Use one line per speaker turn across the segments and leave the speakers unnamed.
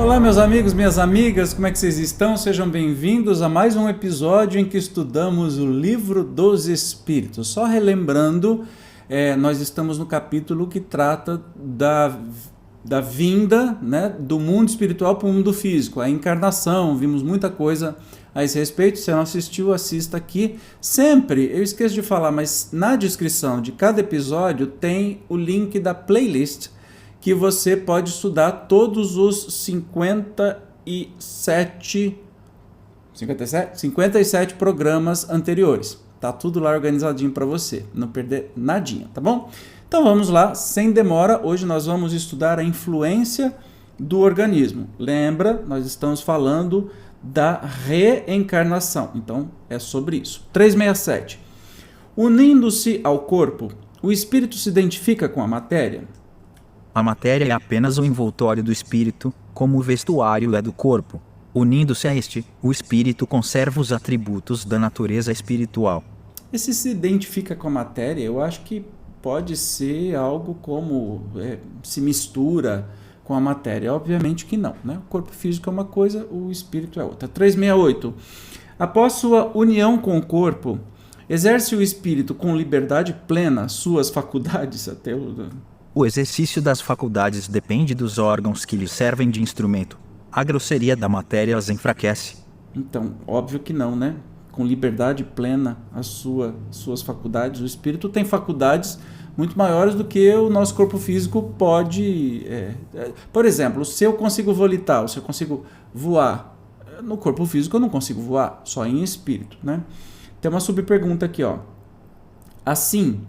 Olá, meus amigos, minhas amigas, como é que vocês estão? Sejam bem-vindos a mais um episódio em que estudamos o Livro dos Espíritos. Só relembrando, nós estamos no capítulo que trata da vinda, né, do mundo espiritual para o mundo físico, a encarnação. Vimos muita coisa a esse respeito. Se você não assistiu, assista aqui. Sempre, eu esqueço de falar, mas na descrição de cada episódio tem o link da playlist que você pode estudar todos os 57 programas anteriores. Tá tudo lá organizadinho para você, não perder nadinha, tá bom? Então vamos lá, sem demora. Hoje nós vamos estudar a influência do organismo. Lembra, nós estamos falando da reencarnação, então é sobre isso. 367. Unindo-se ao corpo, o espírito se identifica com a matéria?
A matéria é apenas o envoltório do espírito, como o vestuário é do corpo. Unindo-se a este, o espírito conserva os atributos da natureza espiritual.
Esse se identifica com a matéria, eu acho que pode ser algo como se mistura com a matéria. Obviamente que não, né? O corpo físico é uma coisa, o espírito é outra. 368. Após sua união com o corpo, exerce o espírito com liberdade plena suas faculdades até
O exercício das faculdades depende dos órgãos que lhe servem de instrumento. A grosseria da matéria as enfraquece.
Então, óbvio que não, né? Com liberdade plena as suas faculdades. O espírito tem faculdades muito maiores do que o nosso corpo físico pode... Por exemplo, se eu consigo volitar, ou se eu consigo voar, no corpo físico eu não consigo voar, só em espírito, né? Tem uma subpergunta aqui, ó. Assim,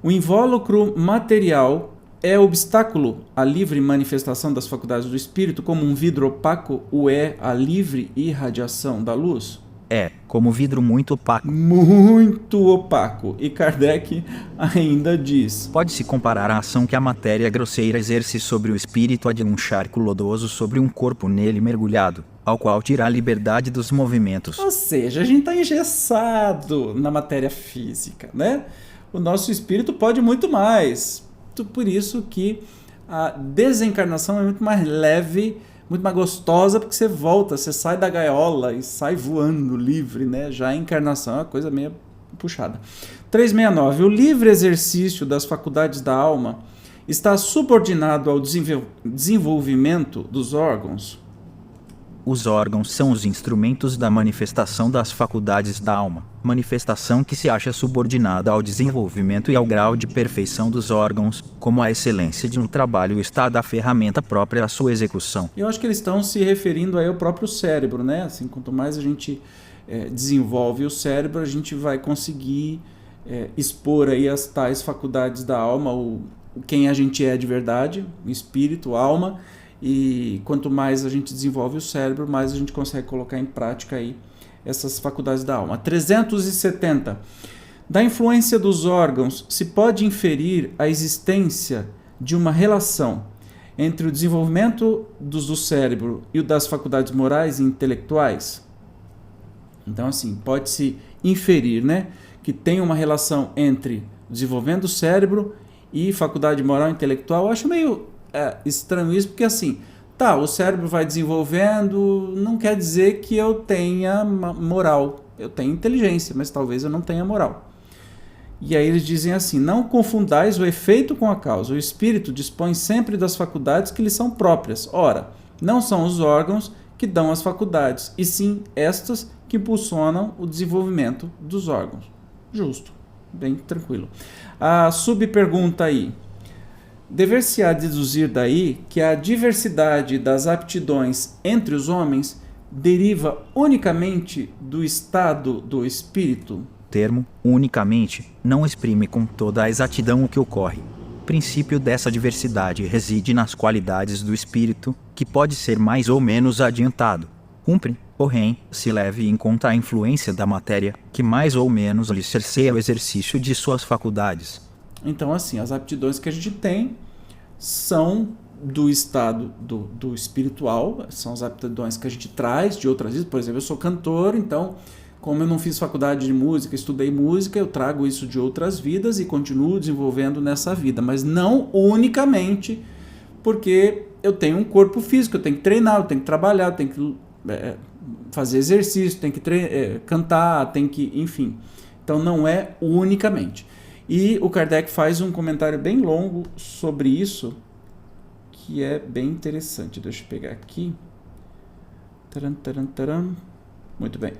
o invólucro material é obstáculo à livre manifestação das faculdades do espírito, como um vidro opaco o é a livre irradiação da luz?
É, como vidro muito opaco.
Muito opaco. E Kardec ainda diz:
Pode-se comparar a ação que a matéria grosseira exerce sobre o espírito a de um charco lodoso sobre um corpo nele mergulhado, ao qual tira a liberdade dos movimentos.
Ou seja, a gente está engessado na matéria física, né? O nosso espírito pode muito mais. Por isso que a desencarnação é muito mais leve, muito mais gostosa, porque você volta, você sai da gaiola e sai voando livre, né? Já a encarnação é uma coisa meio puxada. 369. O livre exercício das faculdades da alma está subordinado ao desenvolvimento dos órgãos?
Os órgãos são os instrumentos da manifestação das faculdades da alma, manifestação que se acha subordinada ao desenvolvimento e ao grau de perfeição dos órgãos, como a excelência de um trabalho está da ferramenta própria à sua execução.
Eu acho que eles estão se referindo aí ao próprio cérebro, né? Assim, quanto mais a gente desenvolve o cérebro, a gente vai conseguir expor aí as tais faculdades da alma, quem a gente é de verdade, o espírito, a alma. E quanto mais a gente desenvolve o cérebro, mais a gente consegue colocar em prática aí essas faculdades da alma. 370. Da influência dos órgãos, se pode inferir a existência de uma relação entre o desenvolvimento do cérebro e o das faculdades morais e intelectuais? Então, assim, pode-se inferir, né, que tem uma relação entre o desenvolvimento do cérebro e faculdade moral e intelectual. Eu acho meio estranho isso, porque assim, o cérebro vai desenvolvendo, não quer dizer que eu tenha moral. Eu tenho inteligência, mas talvez eu não tenha moral. E aí eles dizem assim: não confundais o efeito com a causa. O espírito dispõe sempre das faculdades que lhe são próprias. Ora, não são os órgãos que dão as faculdades, e sim estas que impulsionam o desenvolvimento dos órgãos. Justo, bem tranquilo. A subpergunta aí: dever-se-á deduzir daí que a diversidade das aptidões entre os homens deriva unicamente do estado do espírito?
O termo unicamente não exprime com toda a exatidão o que ocorre. O princípio dessa diversidade reside nas qualidades do espírito, que pode ser mais ou menos adiantado. Cumpre, porém, se leve em conta a influência da matéria, que mais ou menos lhe cerceia o exercício de suas faculdades.
Então, assim, as aptidões que a gente tem são do estado do espiritual, são as aptidões que a gente traz de outras vidas. Por exemplo, eu sou cantor, então, como eu não fiz faculdade de música, estudei música, eu trago isso de outras vidas e continuo desenvolvendo nessa vida, mas não unicamente porque eu tenho um corpo físico, eu tenho que treinar, eu tenho que trabalhar, eu tenho que fazer exercício, tenho que cantar, tenho que, enfim. Então não é unicamente. E o Kardec faz um comentário bem longo sobre isso, que é bem interessante. Deixa eu pegar aqui. Muito bem.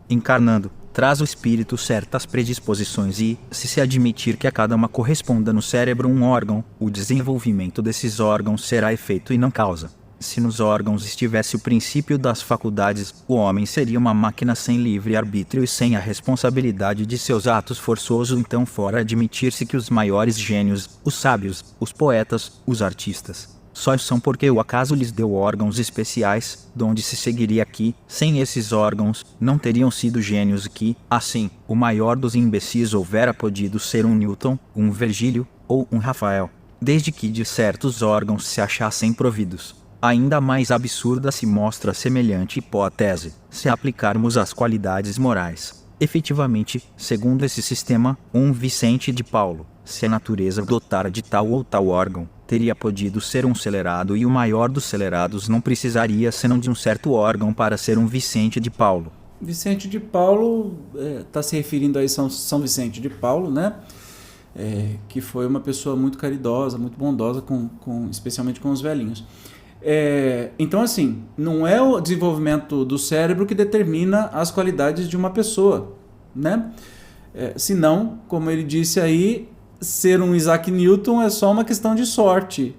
Encarnando, traz o espírito certas predisposições e, se admitir que a cada uma corresponda no cérebro um órgão, o desenvolvimento desses órgãos será efeito e não causa. Se nos órgãos estivesse o princípio das faculdades, o homem seria uma máquina sem livre-arbítrio e sem a responsabilidade de seus atos forçosos. Então fora admitir-se que os maiores gênios, os sábios, os poetas, os artistas, só são porque o acaso lhes deu órgãos especiais, donde se seguiria que, sem esses órgãos, não teriam sido gênios e que, assim, o maior dos imbecis houvera podido ser um Newton, um Virgílio, ou um Rafael, desde que de certos órgãos se achassem providos. Ainda mais absurda se mostra semelhante hipótese, se aplicarmos as qualidades morais. Efetivamente, segundo esse sistema, um Vicente de Paulo, se a natureza dotara de tal ou tal órgão, teria podido ser um celerado e o maior dos celerados não precisaria senão de um certo órgão para ser um Vicente de Paulo.
Vicente de Paulo está se referindo a São Vicente de Paulo, né? Que foi uma pessoa muito caridosa, muito bondosa, especialmente com os velhinhos. Então, assim, não é o desenvolvimento do cérebro que determina as qualidades de uma pessoa, né? Senão, como ele disse aí, ser um Isaac Newton é só uma questão de sorte,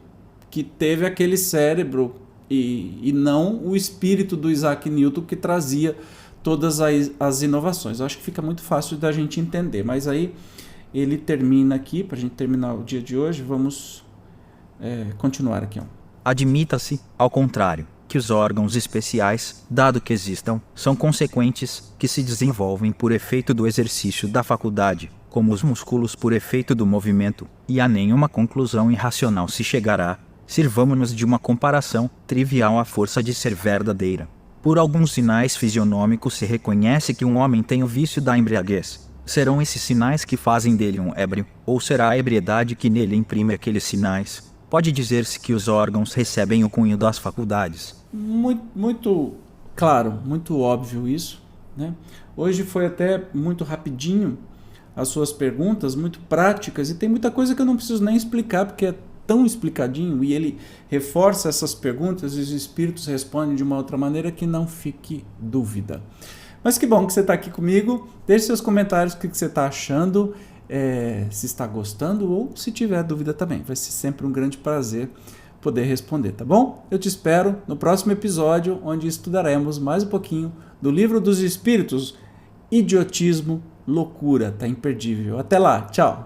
que teve aquele cérebro e não o espírito do Isaac Newton que trazia todas as inovações. Eu acho que fica muito fácil da gente entender, mas aí ele termina aqui, para a gente terminar o dia de hoje, vamos continuar aqui.
Admita-se, ao contrário, que os órgãos especiais, dado que existam, são consequentes, que se desenvolvem por efeito do exercício da faculdade, como os músculos por efeito do movimento, e a nenhuma conclusão irracional se chegará. Sirvamo-nos de uma comparação trivial à força de ser verdadeira. Por alguns sinais fisionômicos se reconhece que um homem tem o vício da embriaguez. Serão esses sinais que fazem dele um ébrio, ou será a ebriedade que nele imprime aqueles sinais? Pode dizer-se que os órgãos recebem o cunho das faculdades.
Muito claro, muito óbvio isso, né? Hoje foi até muito rapidinho as suas perguntas, muito práticas, e tem muita coisa que eu não preciso nem explicar, porque é tão explicadinho, e ele reforça essas perguntas e os espíritos respondem de uma outra maneira que não fique dúvida. Mas que bom que você está aqui comigo. Deixe seus comentários, o que você está achando, se está gostando ou se tiver dúvida também. Vai ser sempre um grande prazer poder responder, tá bom? Eu te espero no próximo episódio, onde estudaremos mais um pouquinho do Livro dos Espíritos, Idiotismo, Loucura. Tá imperdível. Até lá, tchau!